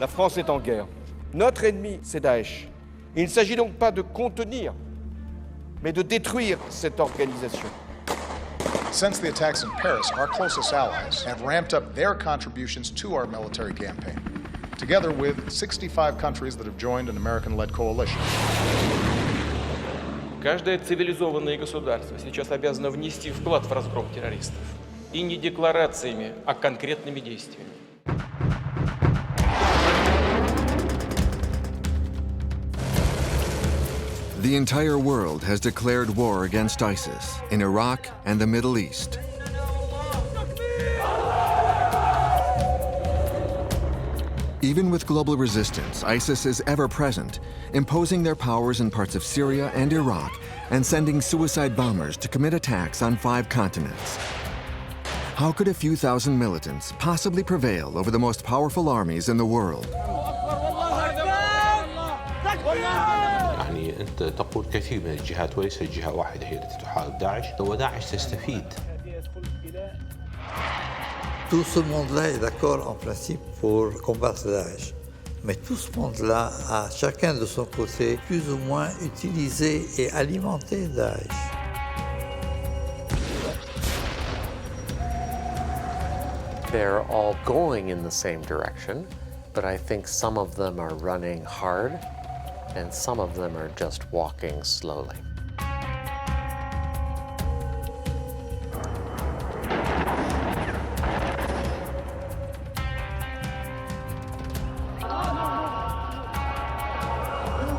La France est en guerre. Notre ennemi, c'est Daesh. Il ne s'agit donc pas de contenir, mais de détruire cette organisation. Since the attacks in Paris, our closest allies have ramped up their contributions to our military campaign, together with 65 countries that have joined an American-led coalition. Каждое цивилизованное государство сейчас обязано внести вклад в разгром террористов. И не декларациями, а конкретными действиями. The entire world has declared war against ISIS in Iraq and the Middle East. Even with global resistance, ISIS is ever present, imposing their powers in parts of Syria and Iraq and sending suicide bombers to commit attacks on 5 continents. How could a few thousand militants possibly prevail over the most powerful armies in the world? يعني أنت تقول كثير من الجهات وليس جهة واحدة هي التي تحارب داعش، وداعش تستفيد. Tout ce monde-là est d'accord en principe pour combattre Daesh. Mais tout ce monde-là a chacun de son côté plus ou moins utilisé et alimenté Daesh. They're all going in the same direction, but I think some of them are running hard and some of them are just walking slowly.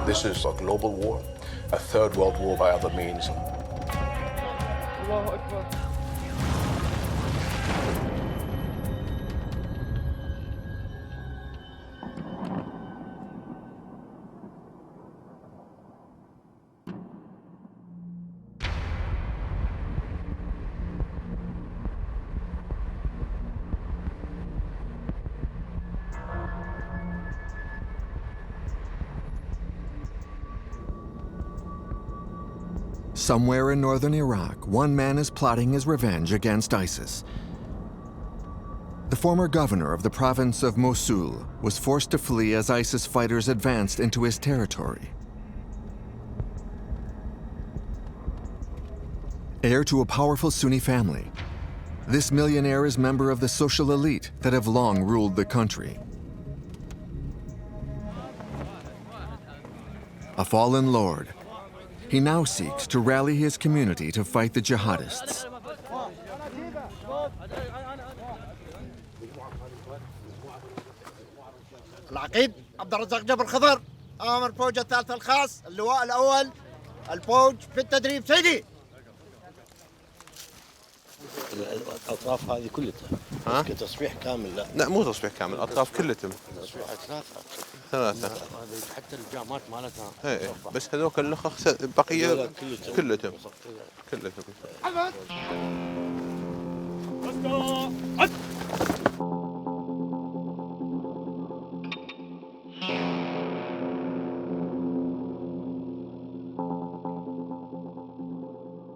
This is a global war, a third world war by other means. Somewhere in northern Iraq, one man is plotting his revenge against ISIS. The former governor of the province of Mosul was forced to flee as ISIS fighters advanced into his territory. Heir to a powerful Sunni family, this millionaire is member of the social elite that have long ruled the country. A fallen lord, he now seeks to rally his community to fight the jihadists. العقيد عبد الرزاق جبر خضر آمر فوج الثالث الخاص اللواء الأول الفوج في التدريب سيدي. الأطراف هذه كلها كتصبيح كامل لا مو تصبيح كامل، الأطراف كلها تصبيح ثلاثة حتى الجامات مالتها ايه بس هذوك اللخخ بقية كلتهم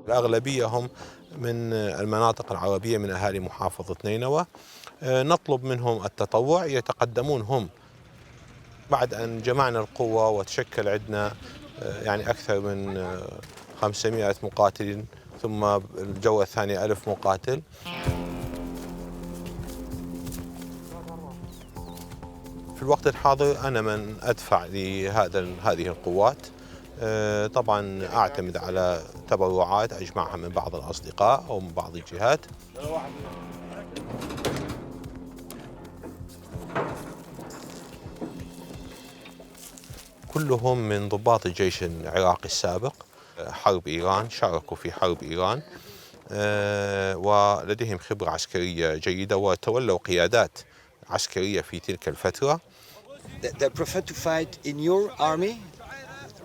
الأغلبية هم من المناطق العربية من أهالي محافظة نينوى. نطلب منهم التطوع، يتقدمون هم بعد أن جمعنا القوة وتشكل عندنا يعني أكثر من 500 مقاتل، ثم الجولة الثانية 1000 مقاتل. في الوقت الحاضر أنا من أدفع لهذه القوات. طبعا أعتمد على تبرعات أجمعها من بعض الأصدقاء أو من بعض الجهات. كلهم من ضباط الجيش العراقي السابق، حرب إيران، شاركوا في حرب إيران، ولديهم خبرة عسكرية جيدة وتولوا قيادات عسكرية في تلك الفترة. They prefer to fight in your army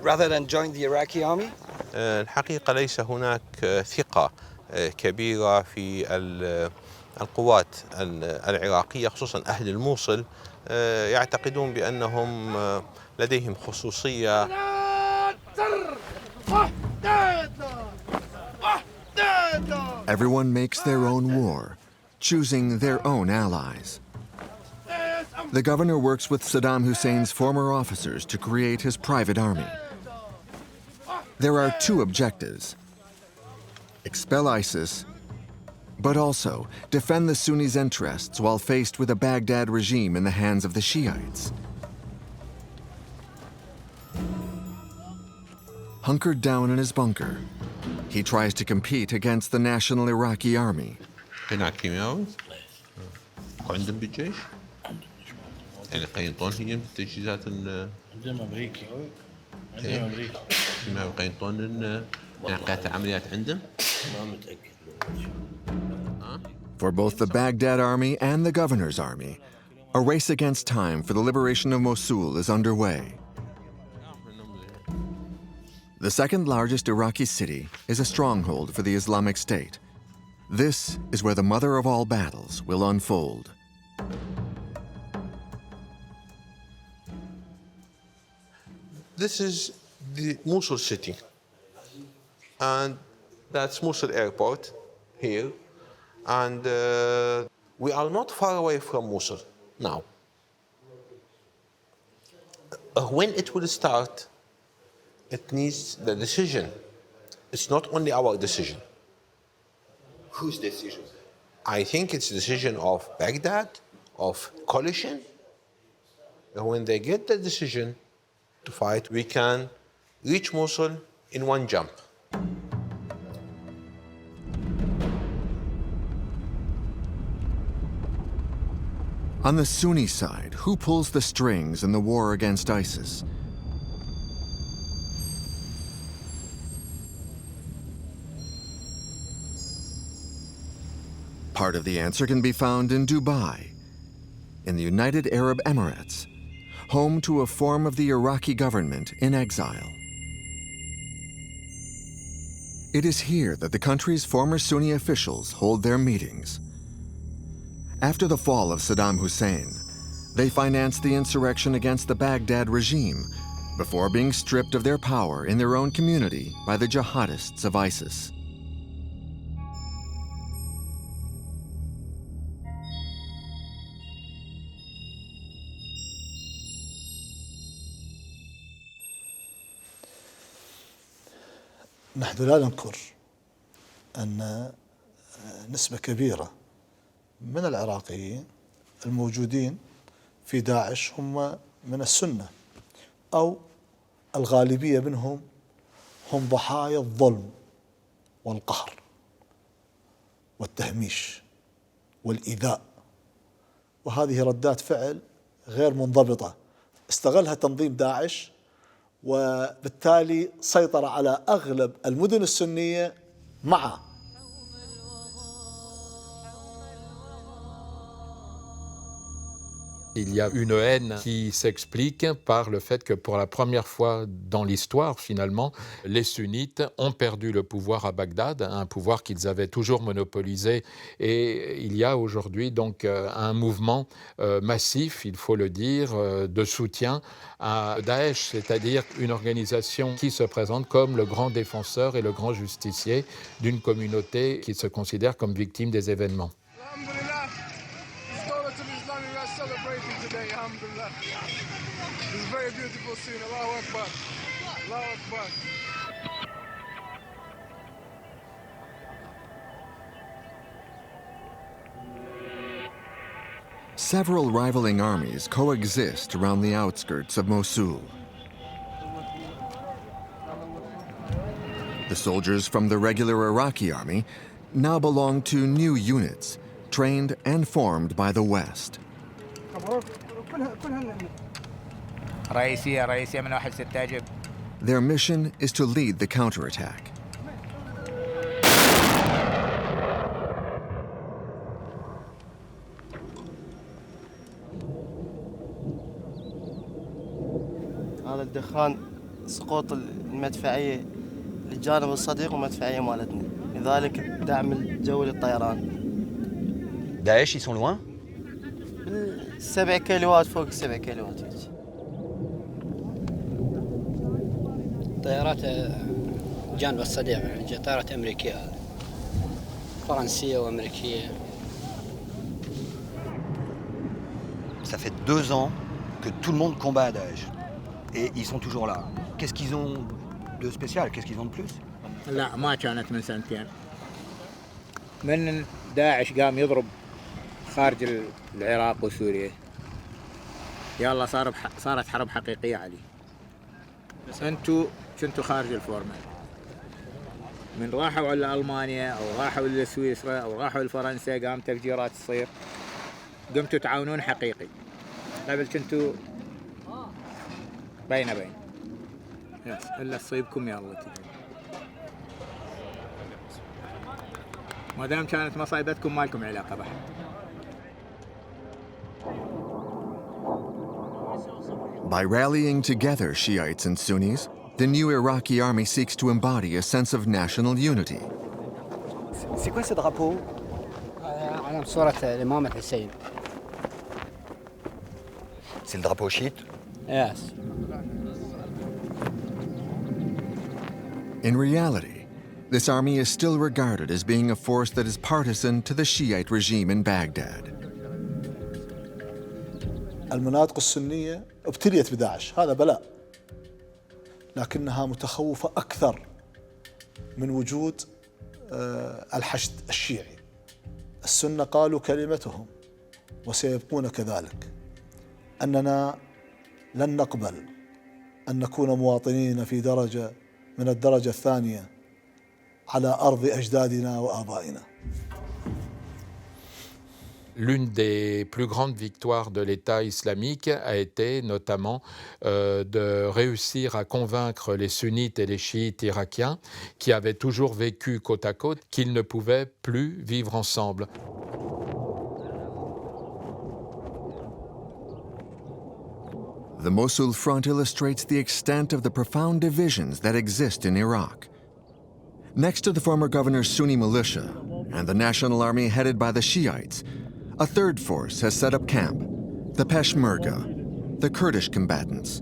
rather than join the Iraqi army? الحقيقة ليس هناك ثقة كبيرة في القوات العراقية، خصوصا أهل الموصل يعتقدون بأنهم لديهم خصوصية. Everyone makes their own war, choosing their own allies. the governor works with Saddam Hussein's former officers to create his private army. There are two objectives: expel ISIS, but also defend the Sunnis' interests while faced with a Baghdad regime in the hands of the Shiites. Hunkered down in his bunker, he tries to compete against the national Iraqi army. هناك كيماوي وعندهم بالجيش يعني قينطون هي من التجهيزات عندهم امريكي عندهم امريكي كيماوي قينطون يعني قاعدة عمليات عندهم ما متاكد. For both the Baghdad army and the governor's army, a race against time for the liberation of Mosul is underway. The second largest Iraqi city is a stronghold for the Islamic State. This is where the mother of all battles will unfold. This is the Mosul city, and that's Mosul airport here, and we are not far away from Mosul now. When it will start, it needs the decision. It's not only our decision. Whose decision? I think it's a decision of Baghdad, of coalition. And when they get the decision to fight, we can reach Mosul in one jump. On the Sunni side, who pulls the strings in the war against ISIS? Part of the answer can be found in Dubai, in the United Arab Emirates, home to a form of the Iraqi government in exile. It is here that the country's former Sunni officials hold their meetings. After the fall of Saddam Hussein, they financed the insurrection against the Baghdad regime before being stripped of their power in their own community by the jihadists of ISIS. نحن لا ننكر أن نسبة كبيرة من العراقيين الموجودين في داعش هم من السنة، أو الغالبية منهم هم ضحايا الظلم والقهر والتهميش والإيذاء، وهذه ردات فعل غير منضبطة استغلها تنظيم داعش، وبالتالي سيطر على أغلب المدن السنية معه. Il y a une haine qui s'explique par le fait que pour la première fois dans l'histoire, finalement, les sunnites ont perdu le pouvoir à Bagdad, un pouvoir qu'ils avaient toujours monopolisé. Et il y a aujourd'hui donc un mouvement massif, il faut le dire, de soutien à Daesh, c'est-à-dire une organisation qui se présente comme le grand défenseur et le grand justicier d'une communauté qui se considère comme victime des événements. Several rivaling armies coexist around the outskirts of Mosul. The soldiers from the regular Iraqi army now belong to new units, trained and formed by the West. Their mission is to lead the counterattack. هذا الدخان سقوط المدفعية للجانب الصديق ومدفعية مالتنا، لذلك دعم الجوي للطيران. داعش ils sont loin؟ 7 كيلوات فوق 7 كيلوات هيك. طيارات جانب الصديق، طيارات أمريكية فرنسية وأمريكية. Ça fait 2 ans que tout le monde combat à Daesh. Et ils sont toujours là. Qu'est-ce qu'ils ont de spécial? Qu'est-ce qu'ils ont de plus? لا ما كانت من سنتين. من داعش قام يضرب خارج العراق وسوريا. يلا صارت حرب حقيقية عليه. انتوا كنتوا خارج الفورمة. من راحوا على ألمانيا أو راحوا إلى سويسرا أو راحوا لفرنسا قام تفجيرات تصير. قمتوا تعاونون حقيقي. قبل كنتوا بين إلا تصيبكم يلا تجي. ما دام كانت مصايبتكم ما لكم علاقة بها. By rallying together Shiites and Sunnis, the new Iraqi army seeks to embody a sense of national unity. C'est quoi ce drapeau? علم صورة الإمام الحسين. C'est le drapeau chiite? Yes. In reality, this army is still regarded as being a force that is partisan to the Shiite regime in Baghdad. المناطق السنية ابتليت بداعش، هذا بلاء، لكنها متخوفة أكثر من وجود الحشد الشيعي. السنة قالوا كلمتهم وسيبقون كذلك، أننا لن نقبل أن نكون مواطنين في درجة من الدرجة الثانية على أرض أجدادنا وآبائنا. L'une des plus grandes victoires de l'État islamique a été notamment de réussir à convaincre les sunnites et les chiites irakiens, qui avaient toujours vécu côte à côte, qu'ils ne pouvaient plus vivre ensemble. The Mosul front illustrates the extent of the profound divisions that exist in Iraq. Next to the former governor's Sunni militia and the national army headed by the Shiites, a third force has set up camp, the Peshmerga, the Kurdish combatants.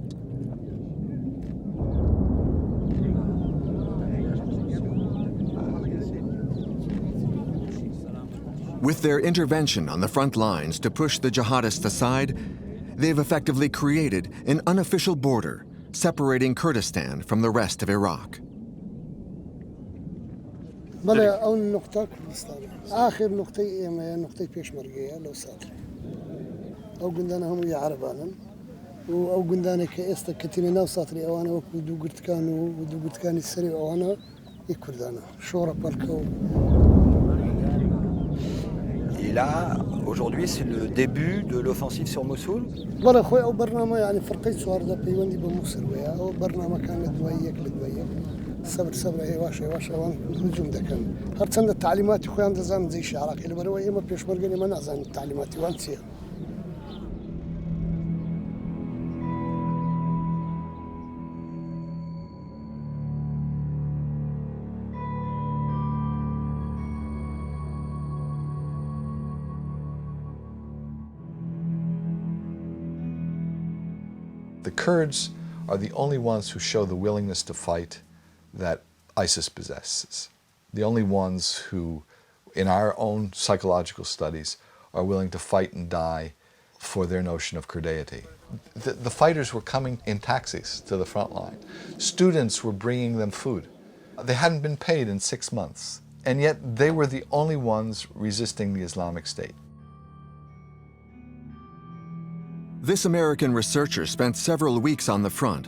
With their intervention on the front lines to push the jihadists aside, they've effectively created an unofficial border separating Kurdistan from the rest of Iraq. بلا أول نقطة كردستان آخر نقطة بيشمرقية لو ساتر أو قندانا هم يعربانا أو قندانا كإستا كتير ناو ساتري أو أنا ودو قرت كانوا السري أو أنا يكردانا شورا بالكو. Et là, aujourd'hui, c'est le début de l'offensive sur Mossoul. بلا خوي أو برنامج يعني فرقيت سوار ده بيوندي بموصل ويا أو برنامج كان لدويك صبر هواش وان هجوم دكان هرتسند التعليمات خويا عند زمان زي العراقي اللي بروي ما بيش مرقني ما نعزان التعليمات وانسيها. The Kurds are the only ones who show the willingness to fight that ISIS possesses. The only ones who, in our own psychological studies, are willing to fight and die for their notion of Kurdeity. The fighters were coming in taxis to the front line. Students were bringing them food. They hadn't been paid in 6 months, and yet they were the only ones resisting the Islamic State. This American researcher spent several weeks on the front,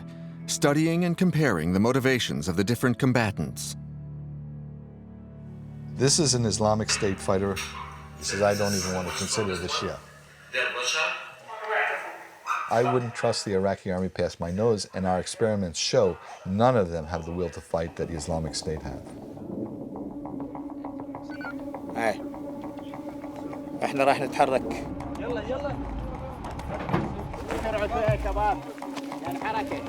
studying and comparing the motivations of the different combatants. This is an Islamic State fighter. He says, I don't even want to consider the Shia. I wouldn't trust the Iraqi army past my nose, and our experiments show none of them have the will to fight that the Islamic State have. هاي احنا راح نتحرك. يلا نرعد فيها يا شباب يعني حركة.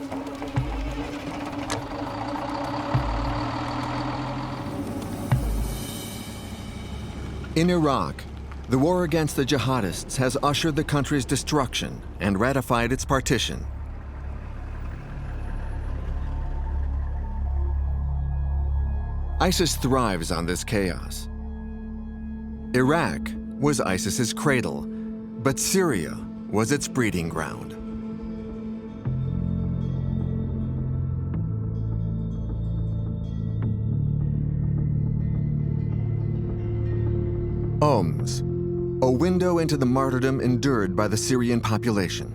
In Iraq, the war against the jihadists has ushered the country's destruction and ratified its partition. ISIS thrives on this chaos. Iraq was ISIS's cradle, but Syria was its breeding ground. Homs, a window into the martyrdom endured by the Syrian population.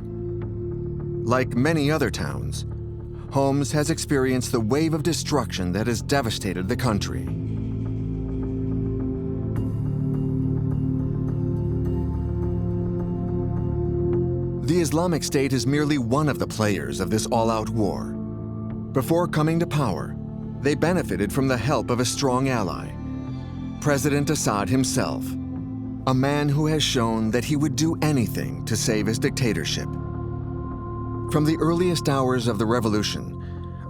Like many other towns, Homs has experienced the wave of destruction that has devastated the country. The Islamic State is merely one of the players of this all-out war. Before coming to power, they benefited from the help of a strong ally, President Assad himself, a man who has shown that he would do anything to save his dictatorship. From the earliest hours of the revolution,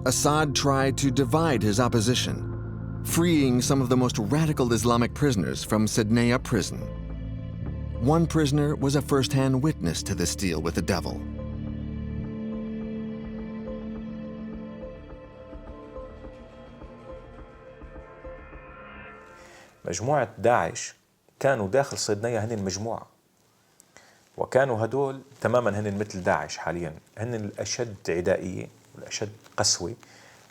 Assad tried to divide his opposition, freeing some of the most radical Islamic prisoners from Sidnaya prison. One prisoner was a first-hand witness to this deal with the devil. مجموعة داعش كانوا داخل صيدنية هن المجموعة، وكانوا هدول تماما هن مثل داعش حاليا، هن الأشد عدائية والأشد قسوة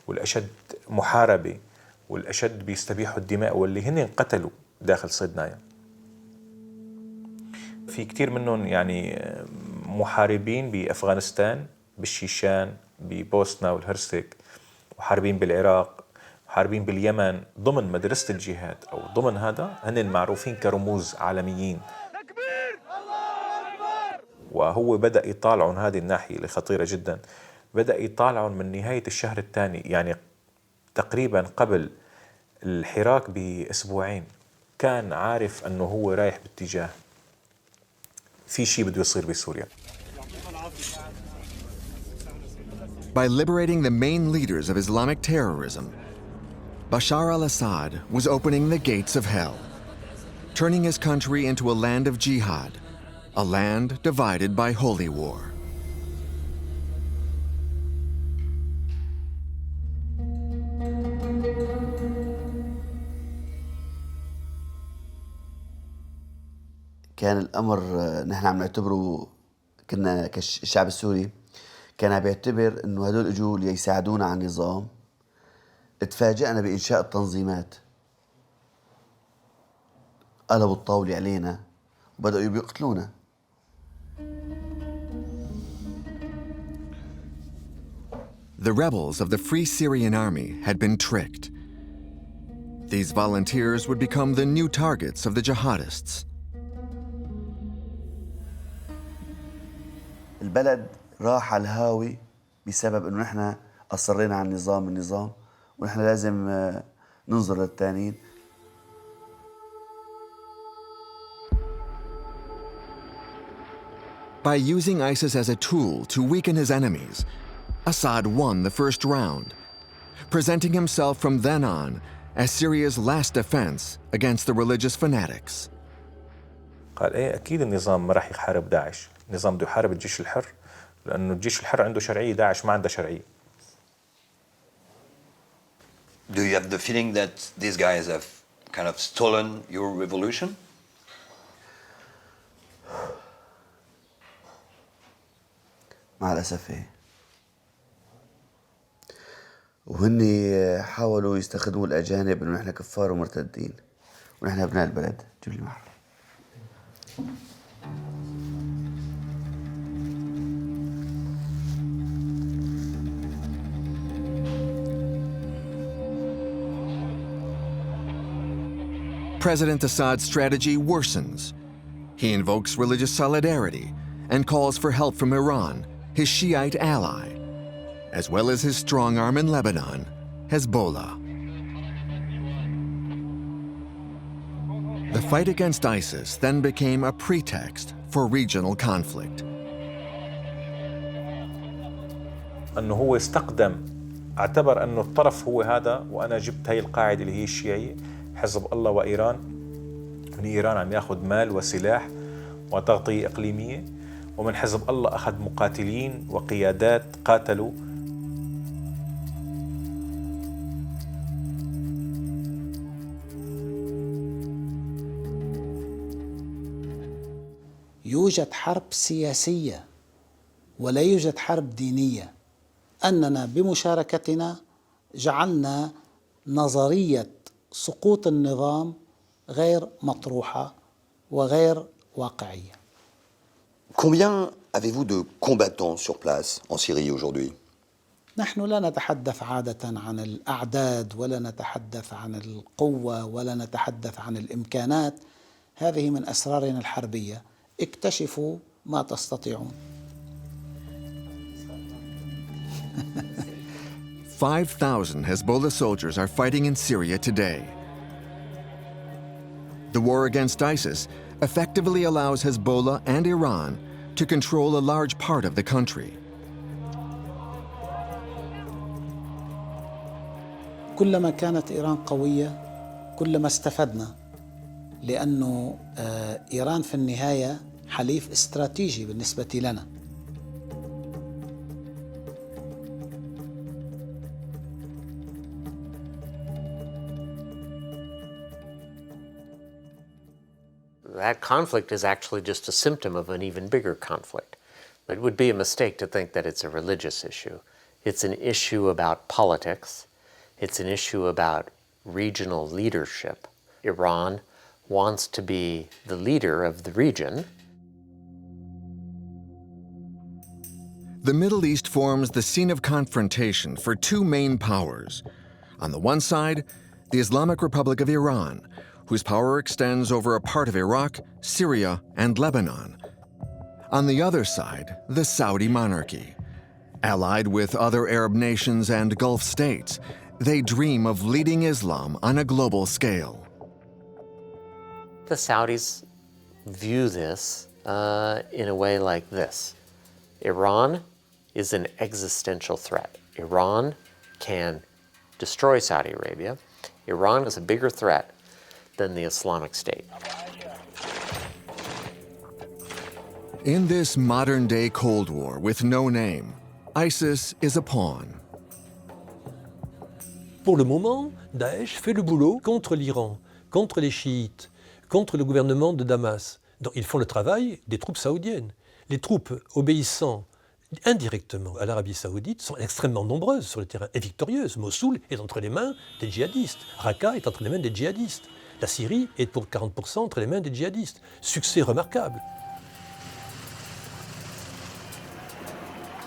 والأشد محاربة والأشد بيستبيحوا الدماء، واللي هن قتلوا داخل صيدنية. في كتير منهم يعني محاربين بأفغانستان، بالشيشان، ببوسنا والهرسك، محاربين بالعراق، محاربين باليمن ضمن مدرسة الجهاد أو ضمن هذا، هن معروفين كرموز عالميين. وهو بدأ يطالعون هذه الناحية اللي خطيرة جدا، بدأ يطالعون من نهاية الشهر الثاني، يعني تقريبا قبل الحراك بأسبوعين كان عارف أنه هو رايح باتجاه في شيء بده يصير بسوريا. By liberating the main leaders of Islamic terrorism, Bashar al-Assad was opening the gates of hell, turning his country into a land of jihad, a land divided by holy war. كان الأمر نحن عم نعتبره، كنا كالشعب السوري كان عم بيعتبر إنه هدول إجوا ليساعدونا على النظام. اتفاجأنا بإنشاء التنظيمات، قلبوا الطاولة علينا وبدأوا بيقتلونا. The rebels of the Free Syrian Army had been tricked. These volunteers would become the new targets of the jihadists. البلد راح على الهاوي بسبب إنه نحن أصرينا على النظام ونحن لازم ننظر للتانيين. By using ISIS as a tool to weaken his enemies, Assad won the first round, presenting himself from then on as Syria's last defense against the religious fanatics. قال ايه اكيد النظام ما راح يحارب داعش، النظام بده يحارب الجيش الحر، لانه الجيش الحر عنده شرعية، داعش ما عنده شرعية. Do you have the feeling that these guys have kind of stolen your revolution? مع الأسف إيه. وهن حاولوا يستخدموا الأجانب إنه نحن كفار ومرتدين ونحن أبناء البلد. جيب لي محر. President Assad's strategy worsens. He invokes religious solidarity and calls for help from Iran, his Shiite ally, as well as his strong arm in Lebanon, Hezbollah. The fight against ISIS then became a pretext for regional conflict. أنه هو استقدم، اعتبر أنه الطرف هو هذا، وأنا جبت هاي القاعدة اللي هي الشيعية، حزب الله وإيران، من إيران عم ياخذ مال وسلاح وتغطية إقليمية، ومن حزب الله أخذ مقاتلين وقيادات قاتلوا. يوجد حرب سياسية ولا يوجد حرب دينية. أننا بمشاركتنا جعلنا نظرية سقوط النظام غير مطروحة وغير واقعية. Combien avez-vous de combattants sur place en Syrie aujourd'hui? نحن لا نتحدث عادة عن الأعداد ولا نتحدث عن القوة ولا نتحدث عن الإمكانات. هذه من أسرارنا الحربية. اكتشفوا ما تستطيعون. 5,000 Hezbollah soldiers are fighting in Syria today. The war against ISIS effectively allows Hezbollah and Iran to control a large part of the country. كلما كانت إيران قوية كلما استفدنا، لأنه إيران في النهاية حليف استراتيجي بالنسبة لنا. That conflict is actually just a symptom of an even bigger conflict. It would be a mistake to think that it's a religious issue. It's an issue about politics. It's an issue about regional leadership. Iran wants to be the leader of the region. The Middle East forms the scene of confrontation for two main powers. On the one side, the Islamic Republic of Iran, whose power extends over a part of Iraq, Syria, and Lebanon. On the other side, the Saudi monarchy. Allied with other Arab nations and Gulf states, they dream of leading Islam on a global scale. The Saudis view this in a way like this. Iran is an existential threat. Iran can destroy Saudi Arabia. Iran is a bigger threat than the Islamic State. In this modern-day Cold War with no name, ISIS is a pawn. Pour le moment, Daesh fait le boulot contre l'Iran, contre les chiites, contre le gouvernement de Damas. Donc, ils font le travail des troupes saoudiennes. Les troupes obéissant indirectement à l'Arabie saoudite sont extrêmement nombreuses sur le terrain et victorieuses. Mosul est entre les mains des djihadistes. Raqqa est entre les mains des djihadistes. La Syrie est pour 40% entre les mains des djihadistes. Succès remarquable.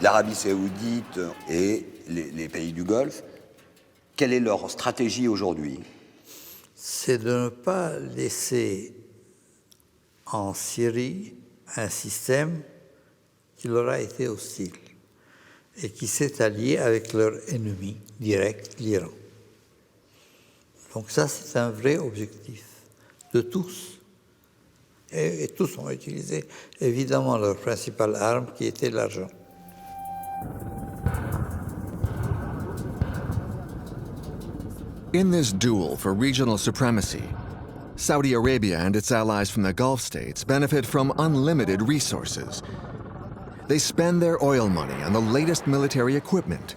L'Arabie saoudite et les pays du Golfe, quelle est leur stratégie aujourd'hui? C'est de ne pas laisser en Syrie un système qui leur a été hostile et qui s'est allié avec leur ennemi direct, l'Iran. Donc ça, c'est un vrai objectif de tous. Et tous ont utilisé évidemment leur principale arme qui était l'argent. In this duel for regional supremacy, Saudi Arabia and its allies from the Gulf states benefit from unlimited resources. They spend their oil money on the latest military equipment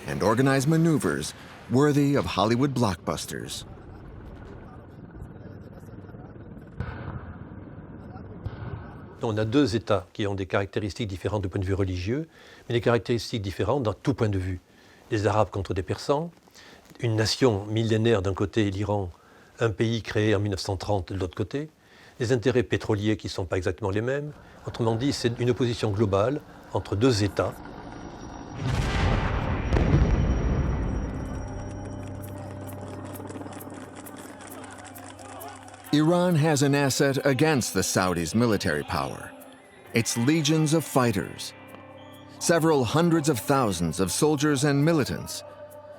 and organize maneuvers worthy of Hollywood blockbusters. On a deux États qui ont des caractéristiques différentes du point de vue religieux, mais des caractéristiques différentes dans tout point de vue. Les Arabes contre des Persans, une nation millénaire d'un côté, l'Iran, un pays créé en 1930 de l'autre côté, des intérêts pétroliers qui ne sont pas exactement les mêmes. Autrement dit, c'est une opposition globale entre deux États. Iran has an asset against the Saudis' military power: its legions of fighters. Several hundreds of thousands of soldiers and militants,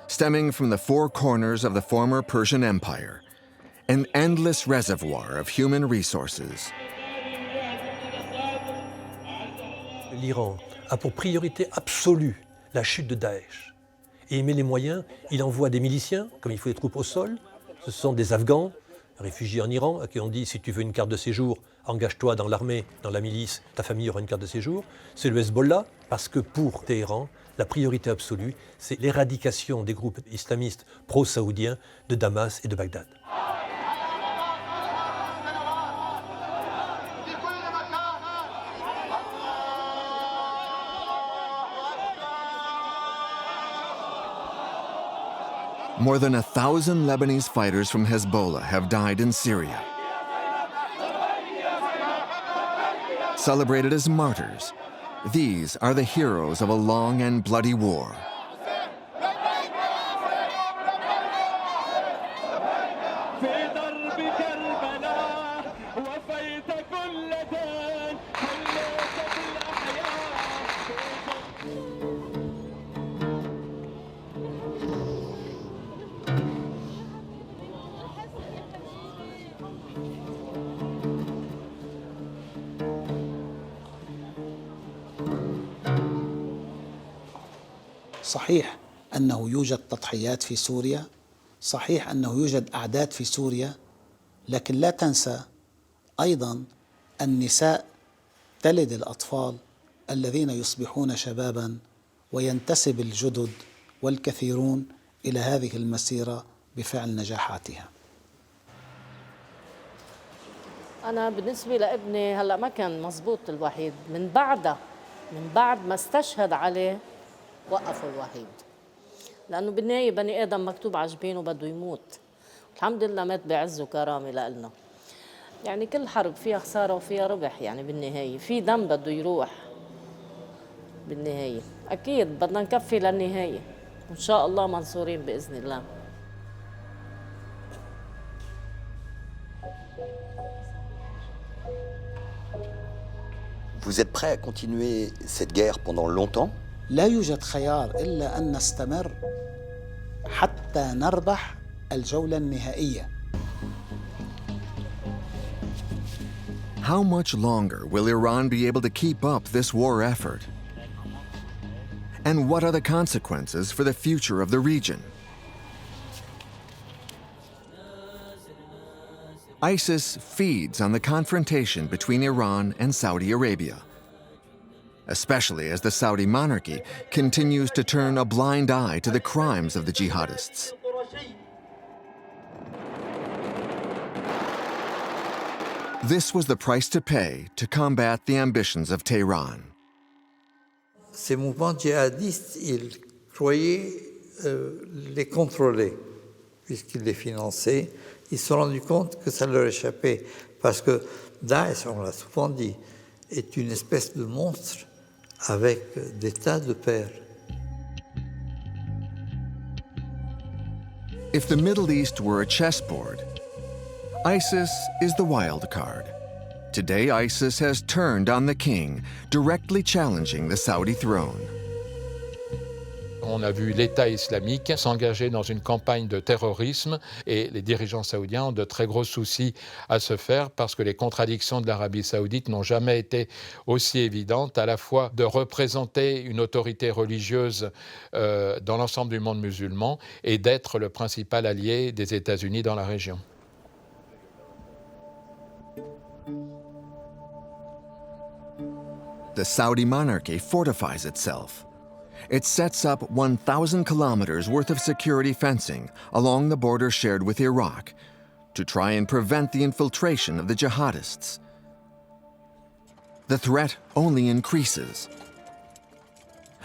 stemming from the four corners of the former Persian Empire, an endless reservoir of human resources. L'Iran a pour priorité absolue la chute de Daesh. Et il met les moyens, il envoie des miliciens, comme il faut des troupes au sol. Ce sont des Afghans, réfugiés en Iran, à qui on dit si tu veux une carte de séjour, engage-toi dans l'armée, dans la milice, ta famille aura une carte de séjour. C'est le Hezbollah, parce que pour Téhéran, la priorité absolue, c'est l'éradication des groupes islamistes pro-saoudiens de Damas et de Bagdad. More than 1,000 Lebanese fighters from Hezbollah have died in Syria. Celebrated as martyrs, these are the heroes of a long and bloody war. صحيح أنه يوجد تضحيات في سوريا، صحيح أنه يوجد أعداد في سوريا، لكن لا تنسى أيضا النساء تلد الأطفال الذين يصبحون شبابا وينتسب الجدد والكثيرون إلى هذه المسيرة بفعل نجاحاتها. أنا بالنسبة لابني هلأ ما كان مزبوط الوحيد، من بعد ما استشهد عليه وقفوا الوحيد، لأنه بالنهاية بني آدم مكتوب على جبينه بده يموت. الحمد لله مات بعز وكرامة لإلنا. يعني كل حرب فيها خسارة وفيها ربح، يعني بالنهاية في دم بده يروح بالنهاية. أكيد بدنا نكفي للنهاية، وإن شاء الله منصورين بإذن الله. Vous êtes prêt à continuer cette guerre pendant longtemps? لا يوجد خيار إلا أن نستمر حتى نربح الجولة النهائية. How much longer will Iran be able to keep up this war effort? And what are the consequences for the future of the region? ISIS feeds on the confrontation between Iran and Saudi Arabia, especially as the Saudi monarchy continues to turn a blind eye to the crimes of the jihadists. This was the price to pay to combat the ambitions of Tehran. Ces mouvements djihadistes, ils croyaient les contrôler, puisqu'ils les finançaient. Ils se sont rendus compte que ça leur échappait, parce que Daesh, on l'a souvent dit, est une espèce de monstre avec des tas de pères. If the Middle East were a chessboard, ISIS is the wild card. Today, ISIS has turned on the king, directly challenging the Saudi throne. On a vu l'État islamique s'engager dans une campagne de terrorisme et les dirigeants saoudiens ont de très gros soucis à se faire parce que les contradictions de l'Arabie saoudite n'ont jamais été aussi évidentes, à la fois de représenter une autorité religieuse dans l'ensemble du monde musulman et d'être le principal allié des États-Unis dans la région. The Saudi monarchy fortifies itself. It sets up 1,000 kilometers worth of security fencing along the border shared with Iraq to try and prevent the infiltration of the jihadists. The threat only increases.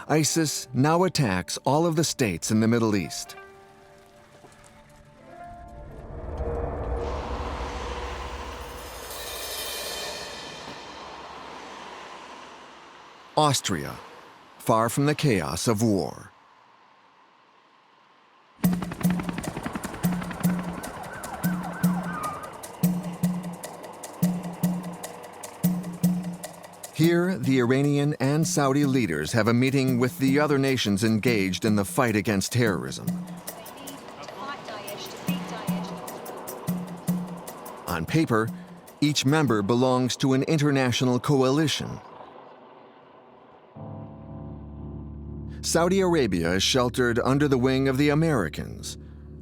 ISIS now attacks all of the states in the Middle East. Austria, far from the chaos of war. Here, the Iranian and Saudi leaders have a meeting with the other nations engaged in the fight against terrorism. On paper, each member belongs to an international coalition. Saudi Arabia is sheltered under the wing of the Americans,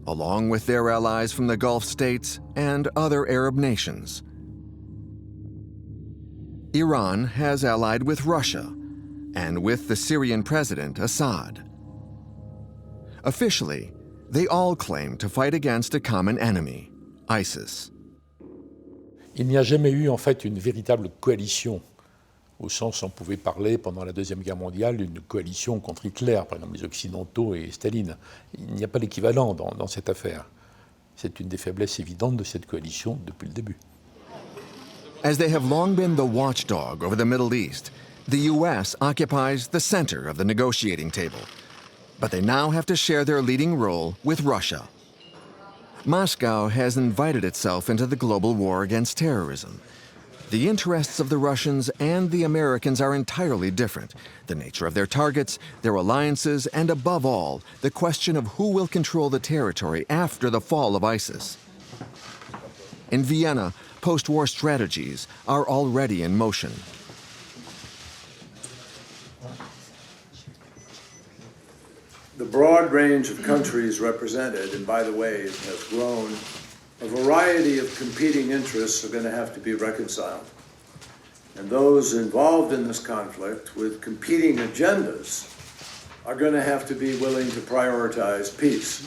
along with their allies from the Gulf states and other Arab nations. Iran has allied with Russia and with the Syrian president Assad. Officially, they all claim to fight against a common enemy, ISIS. Il n'y a jamais eu en fait une véritable coalition au sens où on pouvait parler pendant la Deuxième Guerre mondiale d'une coalition contre Hitler, par exemple les Occidentaux et Staline. Il n'y a pas d'équivalent dans cette affaire. C'est une des faiblesses évidentes de cette coalition depuis le début. As they have long been the watchdog over the Middle East, the U.S. occupies the center of the negotiating table. But they now have to share their leading role with Russia. Moscow has invited itself into the global war against terrorism. The interests of the Russians and the Americans are entirely different. The nature of their targets, their alliances, and above all, the question of who will control the territory after the fall of ISIS. In Vienna, post-war strategies are already in motion. The broad range of countries represented, and by the way, it has grown, a variety of competing interests are going to have to be reconciled. And those involved in this conflict with competing agendas are going to have to be willing to prioritize peace.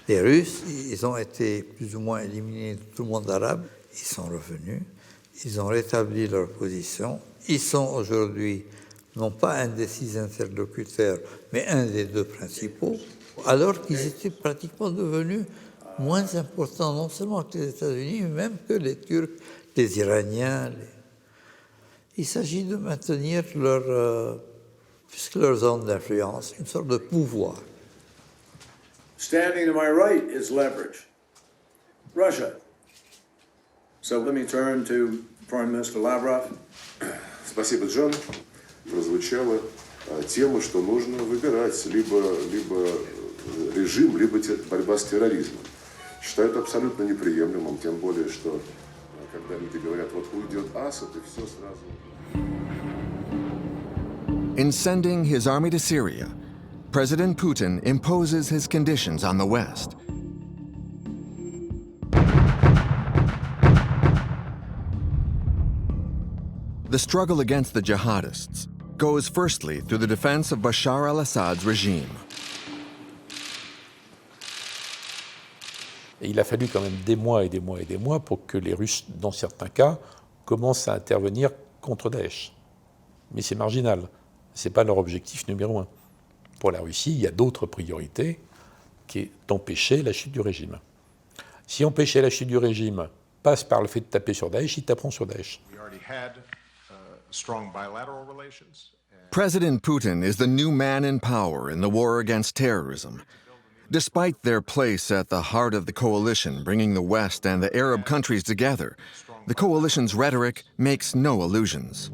Les Russes, ils ont été plus ou moins éliminés de tout le monde arabe. Ils sont revenus, ils ont rétabli leur position. Ils sont aujourd'hui non pas un des 6 interlocuteurs, mais un des 2 principaux, alors qu'ils étaient pratiquement devenus moins importants, non seulement que les États-Unis, mais même que les Turcs, les Iraniens. Il s'agit de maintenir leur zone d'influence, une sorte de pouvoir. Standing to my right is leverage. Russia. So let me turn to Foreign Minister Lavrov. Спасибо, Джон. Прозвучала тема, что нужно выбирать либо режим, либо борьба с терроризмом. Считаю это абсолютно неприемлемым, тем более, что когда люди говорят, вот уйдет Асад, и все сразу. In sending his army to Syria, President Putin imposes his conditions on the West. The struggle against the jihadists goes firstly through the defense of Bashar al-Assad's regime. Et il a fallu quand même des mois et des mois et des mois pour que les Russes, dans certains cas, commencent à intervenir contre Daesh. Mais c'est marginal, ce n'est pas leur objectif numéro 1. Pour la Russie, il y a d'autres priorités, qui est d'empêcher la chute du régime. Si empêcher la chute du régime passe par le fait de taper sur Daesh, ils taperont sur Daesh. President Putin is the new man in power in the war against terrorism. Despite their place at the heart of the coalition bringing the West and the Arab countries together, the coalition's rhetoric makes no illusions.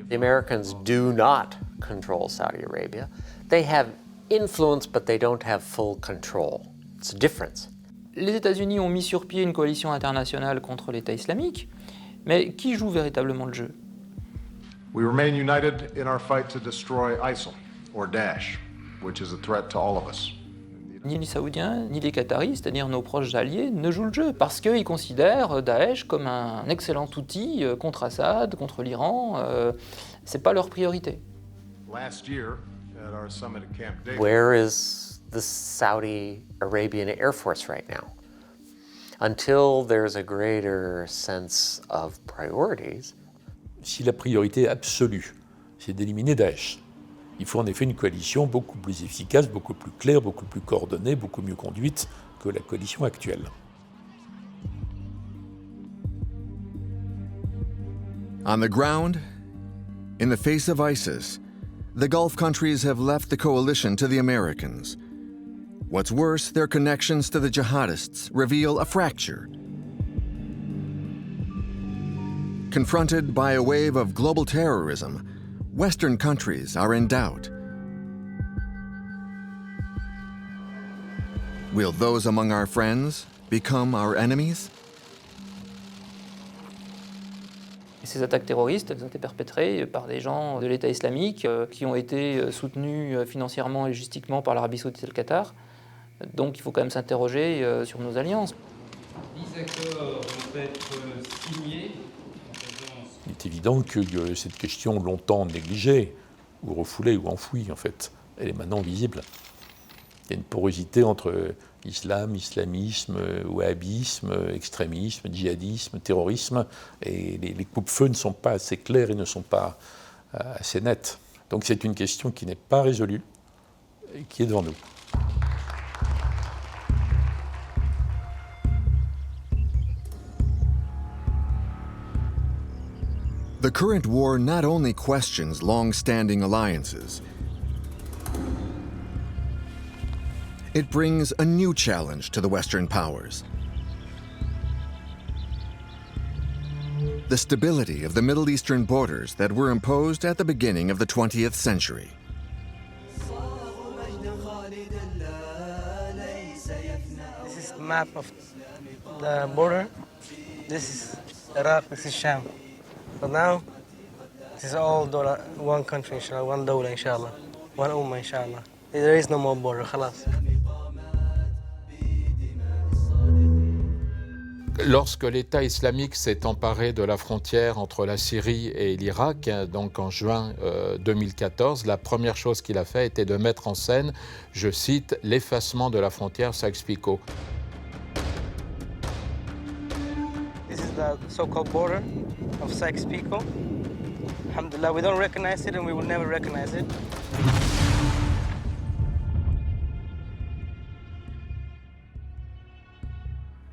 The Americans do not control Saudi Arabia. They have influence, but they don't have full control. It's a difference. Les États-Unis ont mis sur pied une coalition internationale contre l'État islamique, mais qui joue véritablement le jeu? We remain united in our fight to destroy ISIL, or Daesh, which is a threat to all of us. Ni les Saoudiens, ni les Qataris, c'est-à-dire nos proches alliés, ne jouent le jeu, parce qu'ils considèrent Daesh comme un excellent outil contre Assad, contre l'Iran. C'est pas leur priorité. Last year, at our summit at Camp David, Where is the Saudi Arabian Air Force right now? Until there's a greater sense of priorities. Si la priorité absolue, c'est d'éliminer Daesh, il faut en effet une coalition beaucoup plus efficace, beaucoup plus claire, beaucoup plus coordonnée, beaucoup mieux conduite que la coalition actuelle. On the ground, in the face of ISIS, the Gulf countries have left the coalition to the Americans. What's worse, their connections to the jihadists reveal a fracture. Confronted by a wave of global terrorism, Western countries are in doubt. Will those among our friends become our enemies? Ces attaques terroristes, elles ont été perpétrées par des gens de l'État islamique qui ont été soutenus financièrement et logistiquement par l'Arabie Saoudite et le Qatar. Donc il faut quand même s'interroger sur nos alliances. 10 accords vont être signés. Il est évident que cette question longtemps négligée, ou refoulée, ou enfouie en fait, elle est maintenant visible. Il y a une porosité entre Islam, islamisme, wahhabisme, extrémisme, djihadisme, terrorisme, et les coupe-feux ne sont pas assez clairs et ne sont pas assez nets. Donc c'est une question qui n'est pas résolue et qui est devant nous. The current war not only questions long-standing alliances, it brings a new challenge to the Western powers. The stability of the Middle Eastern borders that were imposed at the beginning of the 20th century. This is the map of the border. This is Iraq, this is Sham. But now, this is all one country, inshallah, one dawla, inshallah, one ummah, inshallah. There is no more border, khalas. Lorsque l'État islamique s'est emparé de la frontière entre la Syrie et l'Irak, donc en juin 2014, la première chose qu'il a fait était de mettre en scène, je cite, l'effacement de la frontière Sykes-Picot. This is the so-called border of Sykes-Picot. Alhamdulillah, we don't recognize it and we will never recognize it.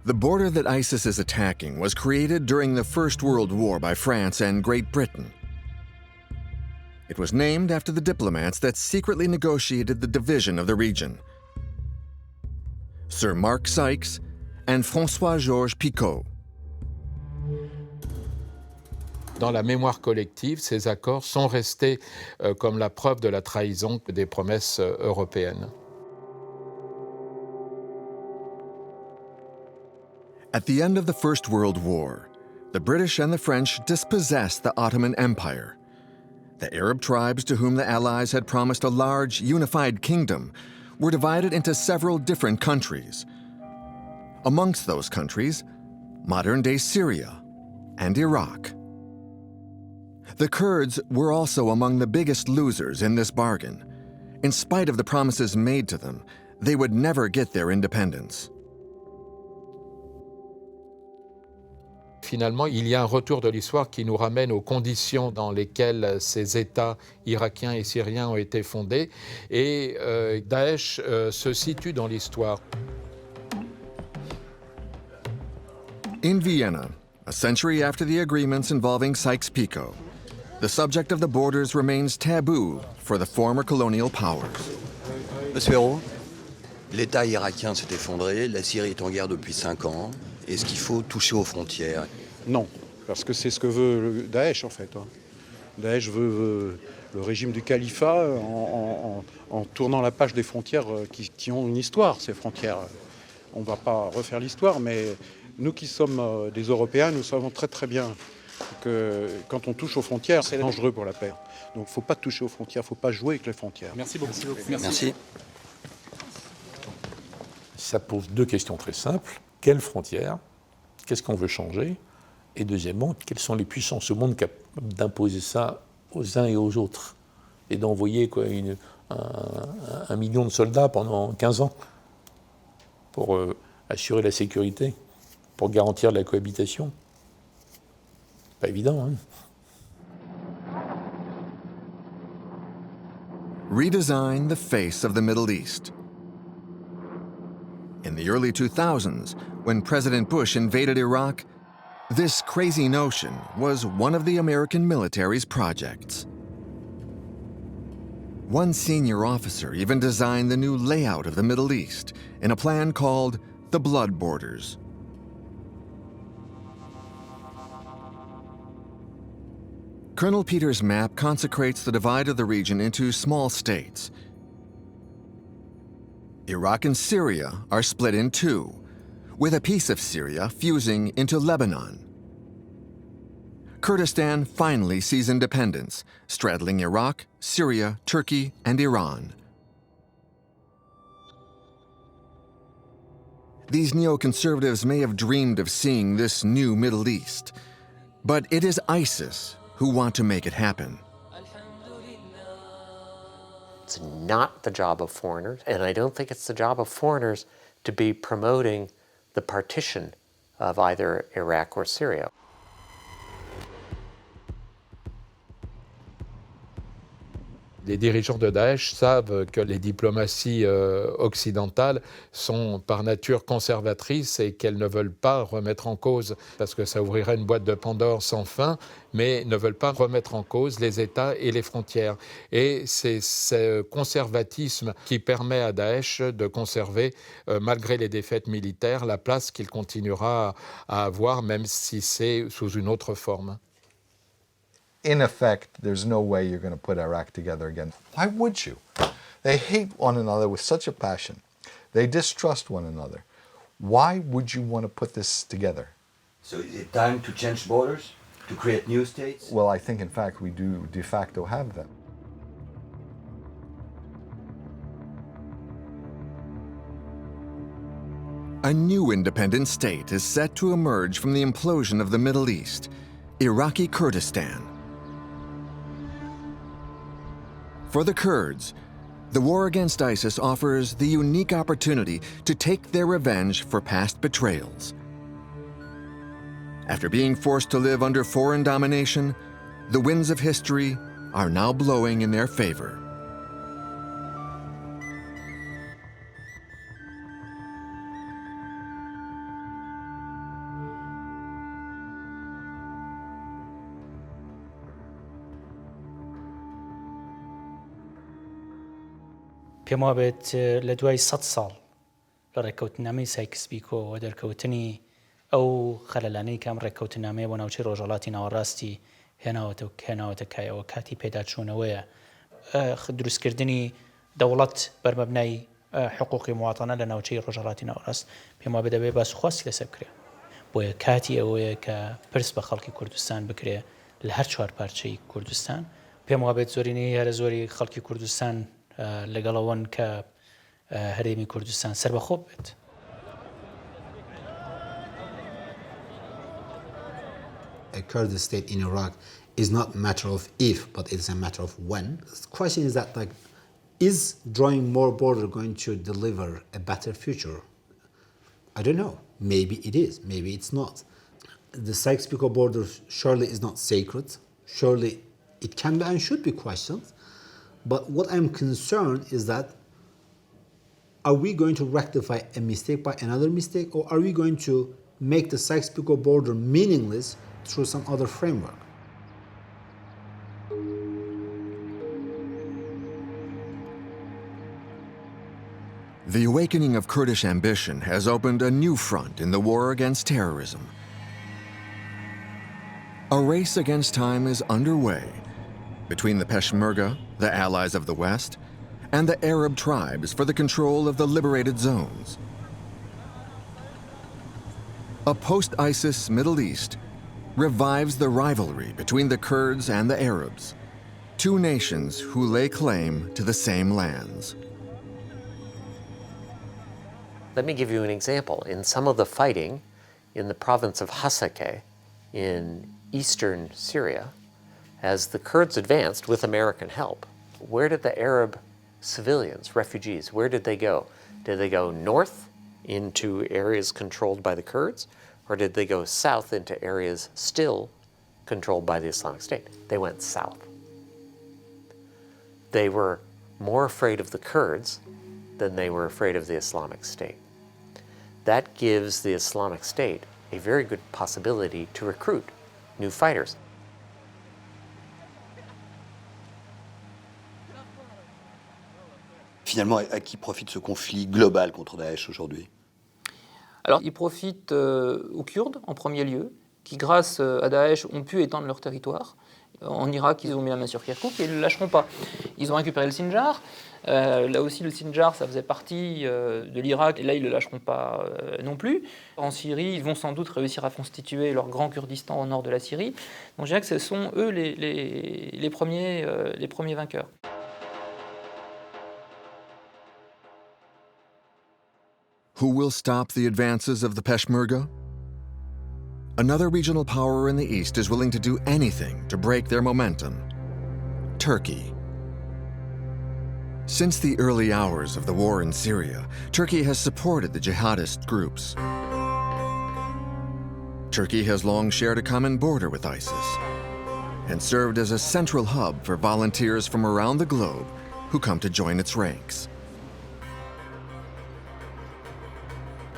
The border that ISIS is attacking was created during the First World War by France and Great Britain. It was named after the diplomats that secretly negotiated the division of the region, Sir Mark Sykes and François-Georges Picot. Dans la mémoire collective, ces accords sont restés comme la preuve de la trahison des promesses européennes. At the end of the First World War, the British and the French dispossessed the Ottoman Empire. The Arab tribes to whom the Allies had promised a large, unified kingdom were divided into several different countries. Amongst those countries, modern-day Syria and Iraq. The Kurds were also among the biggest losers in this bargain. In spite of the promises made to them, they would never get their independence. Finalement, il y a un retour de l'histoire qui nous ramène aux conditions dans lesquelles ces États irakiens et syriens ont été fondés. Et Daesh se situe dans l'histoire. In Vienna, a century after the agreements involving Sykes-Picot, the subject of the borders remains taboo for the former colonial powers. Monsieur Hérault, l'État irakien s'est effondré, la Syrie est en guerre depuis 5 ans. Est-ce qu'il faut toucher aux frontières? Non, parce que c'est ce que veut Daesh en fait. Daesh veut le régime du califat en tournant la page des frontières qui ont une histoire, ces frontières. On ne va pas refaire l'histoire, mais nous qui sommes des Européens, nous savons très très bien que quand on touche aux frontières, c'est dangereux pour la paix. Donc il ne faut pas toucher aux frontières, il ne faut pas jouer avec les frontières. Merci beaucoup. Merci. Ça pose deux questions très simples. Quelles frontières? Qu'est-ce qu'on veut changer? Et deuxièmement, quelles sont les puissances au monde capables d'imposer ça aux uns et aux autres? Et d'envoyer un million de soldats pendant 15 ans pour assurer la sécurité, pour garantir la cohabitation? Pas évident, hein? Redesign the face of the Middle East. In the early 2000s, when President Bush invaded Iraq, this crazy notion was one of the American military's projects. One senior officer even designed the new layout of the Middle East in a plan called the Blood Borders. Colonel Peters' map consecrates the divide of the region into small states. Iraq and Syria are split in two, with a piece of Syria fusing into Lebanon. Kurdistan finally sees independence, straddling Iraq, Syria, Turkey, and Iran. These neoconservatives may have dreamed of seeing this new Middle East, but it is ISIS who want to make it happen. It's not the job of foreigners, and I don't think it's the job of foreigners to be promoting the partition of either Iraq or Syria. Les dirigeants de Daesh savent que les diplomaties occidentales sont par nature conservatrices et qu'elles ne veulent pas remettre en cause, parce que ça ouvrirait une boîte de Pandore sans fin, mais ne veulent pas remettre en cause les États et les frontières. Et c'est ce conservatisme qui permet à Daesh de conserver, malgré les défaites militaires, la place qu'il continuera à avoir, même si c'est sous une autre forme. In effect, there's no way you're going to put Iraq together again. Why would you? They hate one another with such a passion. They distrust one another. Why would you want to put this together? So is it time to change borders? To create new states? Well, I think, in fact, we do de facto have them. A new independent state is set to emerge from the implosion of the Middle East, Iraqi Kurdistan. For the Kurds, the war against ISIS offers the unique opportunity to take their revenge for past betrayals. After being forced to live under foreign domination, the winds of history are now blowing in their favor. پێم وابێت لە دوای 100 ساڵ لە ڕێککەوتنامەی سایکس پیکۆ و دەرکەوتنی ئەو خەلەلانەی کام ڕێککەوتنامەیە بۆ ناوچەی ڕۆژهەڵاتی ناوەڕاستی هێناوەتە کایەوە کاتی پێداچوونەوەیە دروستکردنی دەوڵەت بەرمەبنای حقوقی مواطنە لە ناوچەی ڕۆژهەڵاتی ناوەڕاست پێم وابێت دەبێت باسوخواستی لەسەر بکرێ بۆیە کاتی ئەوەیە کە پرس بە خەڵکی کوردستان بکرێ لە هەر چوار پارچەی کوردستان پێم وابێت زۆرینەی هەرە زۆری خەڵکی کوردستان لەگەڵەوەن کە هەرێمی کوردستان سەربەخۆ بێت. A Kurd state in Iraq is not a matter of if, but it's a matter of when. The question is that, like, is drawing more border going to deliver a better future? I don't know. Maybe it is. Maybe it's not. The Sykes-Picot border surely is not sacred. Surely it can be and should be questioned. But what I'm concerned is that, are we going to rectify a mistake by another mistake, or are we going to make the Sykes-Picot border meaningless through some other framework? The awakening of Kurdish ambition has opened a new front in the war against terrorism. A race against time is underway between the Peshmerga, the allies of the West, and the Arab tribes for the control of the liberated zones. A post-ISIS Middle East revives the rivalry between the Kurds and the Arabs, two nations who lay claim to the same lands. Let me give you an example. In some of the fighting in the province of Hasakeh in eastern Syria, as the Kurds advanced with American help, where did the Arab civilians, refugees, where did they go? Did they go north into areas controlled by the Kurds, or did they go south into areas still controlled by the Islamic State? They went south. They were more afraid of the Kurds than they were afraid of the Islamic State. That gives the Islamic State a very good possibility to recruit new fighters. Finalement, à qui profite ce conflit global contre Daesh aujourd'hui? Alors, il profite aux Kurdes en premier lieu, qui grâce à Daesh ont pu étendre leur territoire. En Irak, ils ont mis la main sur Kirkouk et ils ne le lâcheront pas. Ils ont récupéré le Sinjar. Là aussi, le Sinjar, ça faisait partie de l'Irak, et là, ils ne le lâcheront pas non plus. En Syrie, ils vont sans doute réussir à constituer leur grand Kurdistan au nord de la Syrie. Donc, je dirais que ce sont eux les premiers vainqueurs. Who will stop the advances of the Peshmerga? Another regional power in the east is willing to do anything to break their momentum: Turkey. Since the early hours of the war in Syria, Turkey has supported the jihadist groups. Turkey has long shared a common border with ISIS and served as a central hub for volunteers from around the globe who come to join its ranks.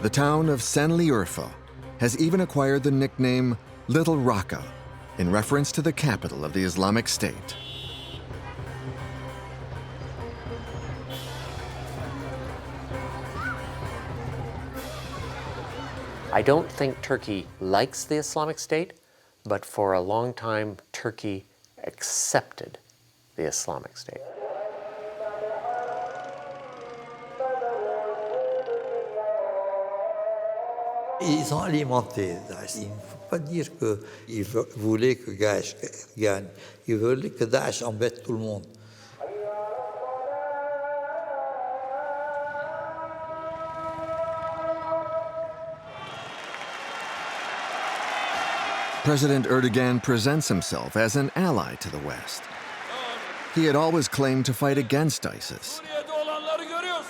The town of Şanlıurfa has even acquired the nickname Little Raqqa in reference to the capital of the Islamic State. I don't think Turkey likes the Islamic State, but for a long time, Turkey accepted the Islamic State. Ils ont alimenté Daesh. Il ne faut pas dire qu'ils voulaient que Daesh gagne. Ils voulaient que Daesh embête tout le monde. President Erdogan presents himself as an ally to the West. He had always claimed to fight against ISIS,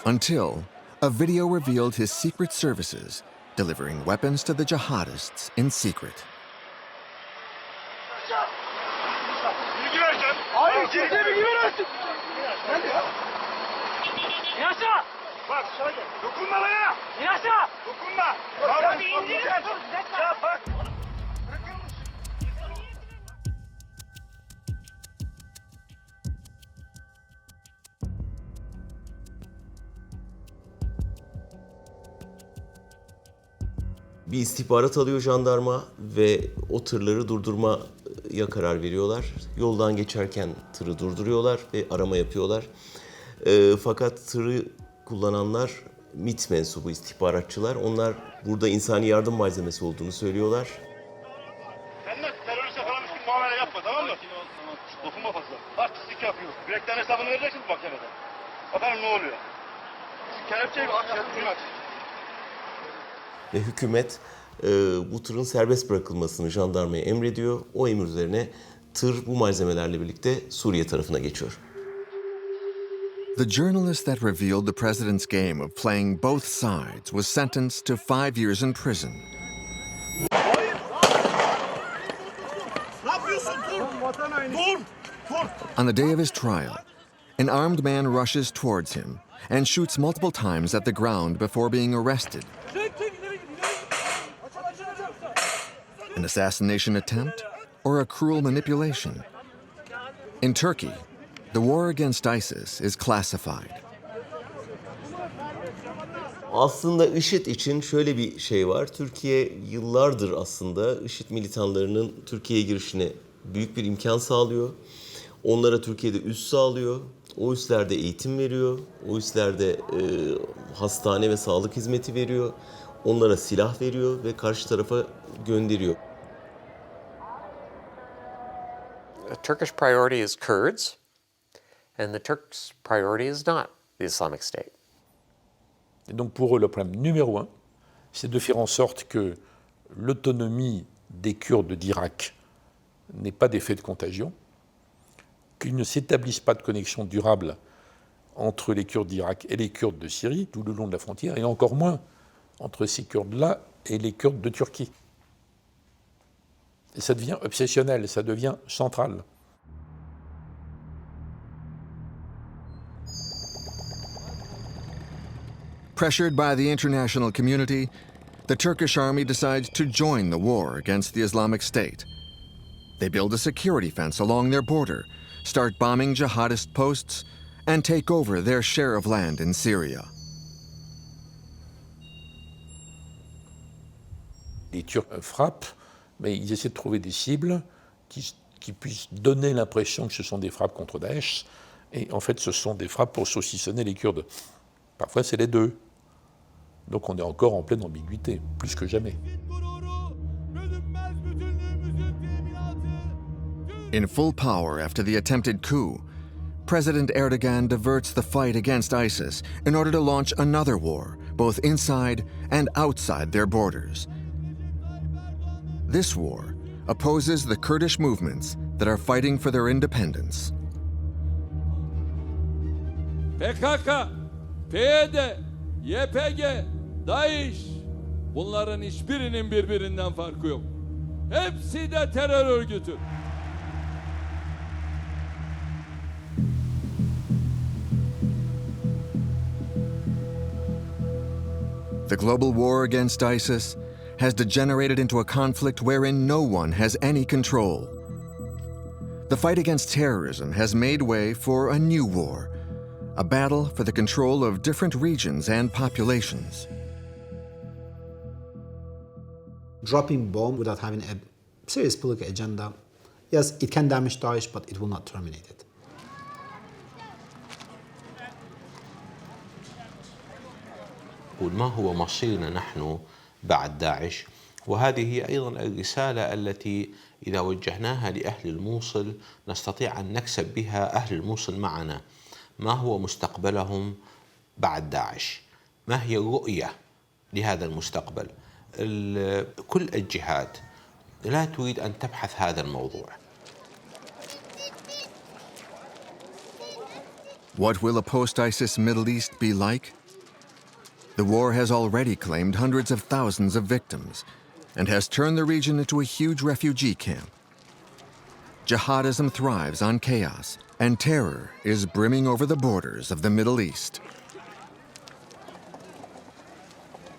until a video revealed his secret services delivering weapons to the jihadists in secret. Bir istihbarat alıyor jandarma ve o tırları durdurmaya karar veriyorlar. Yoldan geçerken tırı durduruyorlar ve arama yapıyorlar. Fakat tırı kullananlar MİT mensubu istihbaratçılar. Onlar burada insani yardım malzemesi olduğunu söylüyorlar. Sen de terörist yakalamış gibi muamele yapma, tamam mı? Dokunma fazla. Artistlik yapıyor. Yürekten hesabını vereceksin mahkemede. Bakalım ne oluyor. Kelepçeyi aç. Ve hükümet bu tırın serbest bırakılmasını jandarmaya emrediyor. O emir üzerine tır bu malzemelerle birlikte Suriye tarafına geçiyor. The journalist that revealed the president's game of playing both sides was sentenced to 5 years in prison. On the day of his trial, an armed man rushes towards him and shoots multiple times at the ground before being arrested. An assassination attempt or a cruel manipulation? In Turkey, the war against ISIS is classified. Aslında IŞİD için şöyle bir şey var. Türkiye yıllardır aslında IŞİD militanlarının Türkiye'ye girişine büyük bir imkan sağlıyor. Onlara Türkiye'de üs sağlıyor. O üslerde eğitim veriyor. O üslerde hastane ve sağlık hizmeti veriyor. Onlara silah veriyor ve karşı tarafa gönderiyor. The Turkish priority is Kurds, and the Turks' priority is not the Islamic State. Et donc pour eux, le problème numéro un, c'est de faire en sorte que l'autonomie des Kurdes d'Irak n'ait pas d'effet de contagion, qu'il ne s'établisse pas de connexion durable entre les Kurdes d'Irak et les Kurdes de Syrie, tout le long de la frontière, et encore moins entre ces Kurdes-là et les Kurdes de Turquie. Et ça devient obsessionnel, ça devient central. Pressured by the international community, the Turkish army decides to join the war against the Islamic State. They build a security fence along their border, start bombing jihadist posts, and take over their share of land in Syria. Les Turcs frappent, mais ils essaient de trouver des cibles qui puissent donner l'impression que ce sont des frappes contre Daesh, et en fait ce sont des frappes pour saucissonner les Kurdes. Parfois c'est les deux. Donc on est encore en pleine ambiguïté, plus que jamais. In full power after the attempted coup, President Erdogan diverts the fight against ISIS in order to launch another war, both inside and outside their borders. This war opposes the Kurdish movements that are fighting for their independence. PKK, PYD, YPG, DAEŞ, bunların hiçbirinin birbirinden farkı yok. Hepsi de terör örgütü. The global war against ISIS has degenerated into a conflict wherein no one has any control. The fight against terrorism has made way for a new war, a battle for the control of different regions and populations. Dropping bomb without having a serious political agenda, yes, it can damage Daesh, but it will not terminate it. ما هو مصيرنا نحن بعد داعش؟ وهذه هي أيضا الرسالة التي إذا وجهناها لأهل الموصل نستطيع أن نكسب بها أهل الموصل معنا. ما هو مستقبلهم بعد داعش؟ ما هي الرؤية لهذا المستقبل؟ كل الجهات لا تريد أن تبحث هذا الموضوع. What will a post-ISIS Middle East be like? The war has already claimed hundreds of thousands of victims and has turned the region into a huge refugee camp. Jihadism thrives on chaos, and terror is brimming over the borders of the Middle East.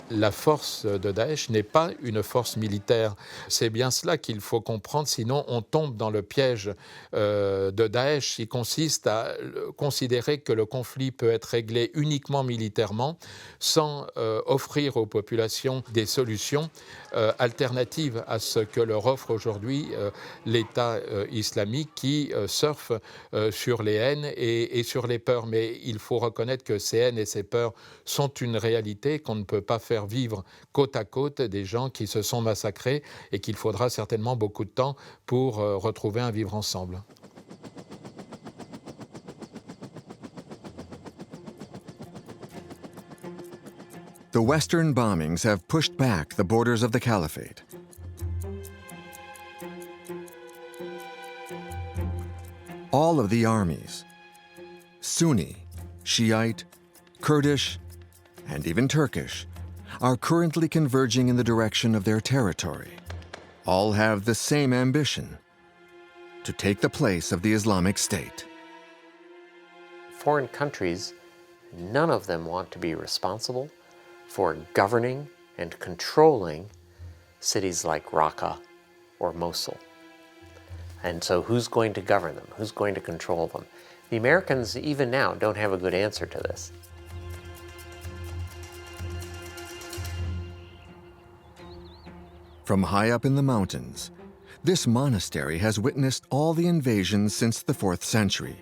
La force de Daesh n'est pas une force militaire. C'est bien cela qu'il faut comprendre, sinon on tombe dans le piège de Daesh qui consiste à considérer que le conflit peut être réglé uniquement militairement sans offrir aux populations des solutions alternatives à ce que leur offre aujourd'hui l'État islamique qui surfe sur les haines et sur les peurs. Mais il faut reconnaître que ces haines et ces peurs sont une réalité qu'on ne peut pas faire vivre côte à côte des gens qui se sont massacrés et qu'il faudra certainement beaucoup de temps pour retrouver un vivre ensemble. The Western bombings have pushed back the borders of the Caliphate. All of the armies, Sunni, Shiite, Kurdish, and even Turkish, are currently converging in the direction of their territory. All have the same ambition: to take the place of the Islamic State. Foreign countries, none of them want to be responsible for governing and controlling cities like Raqqa or Mosul. And so who's going to govern them? Who's going to control them? The Americans, even now, don't have a good answer to this. From high up in the mountains, this monastery has witnessed all the invasions since the 4th century.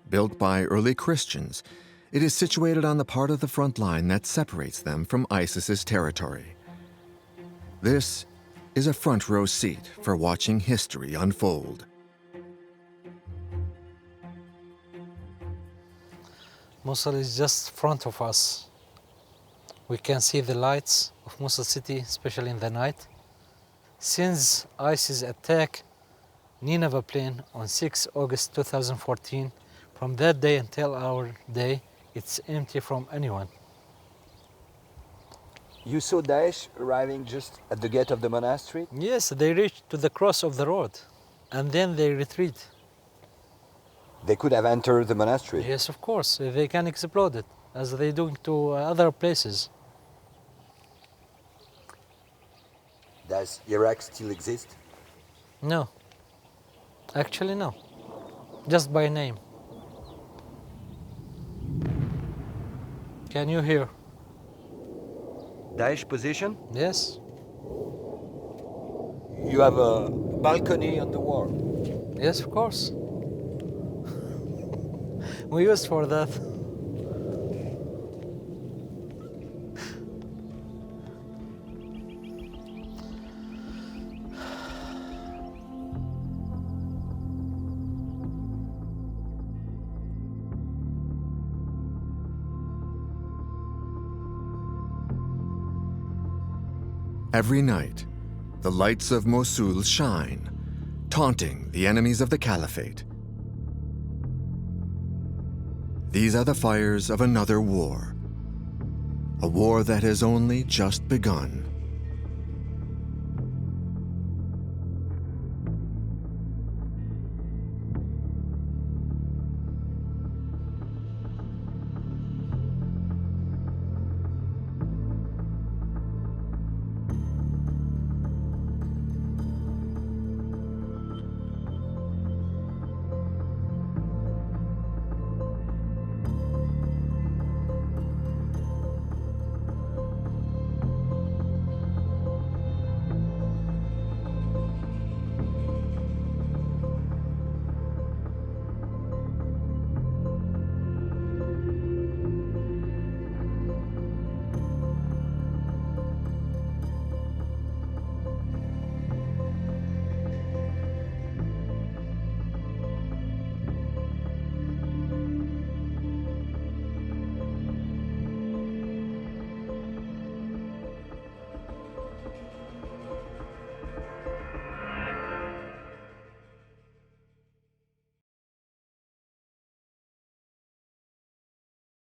Built by early Christians, it is situated on the part of the front line that separates them from ISIS's territory. This is a front row seat for watching history unfold. Mosul is just front of us. We can see the lights of Mosul city, especially in the night. Since ISIS attack Nineveh plain on 6 August 2014, from that day until our day, it's empty from anyone. You saw Daesh arriving just at the gate of the monastery? Yes, they reached to the cross of the road, and then they retreat. They could have entered the monastery? Yes, of course. They can explode it, as they do to other places. Does Iraq still exist? No. Actually, no. Just by name. Can you hear? Daesh position? Yes. You have a balcony on the wall? Yes, of course. We used for that. Every night, the lights of Mosul shine, taunting the enemies of the Caliphate. These are the fires of another war, a war that has only just begun.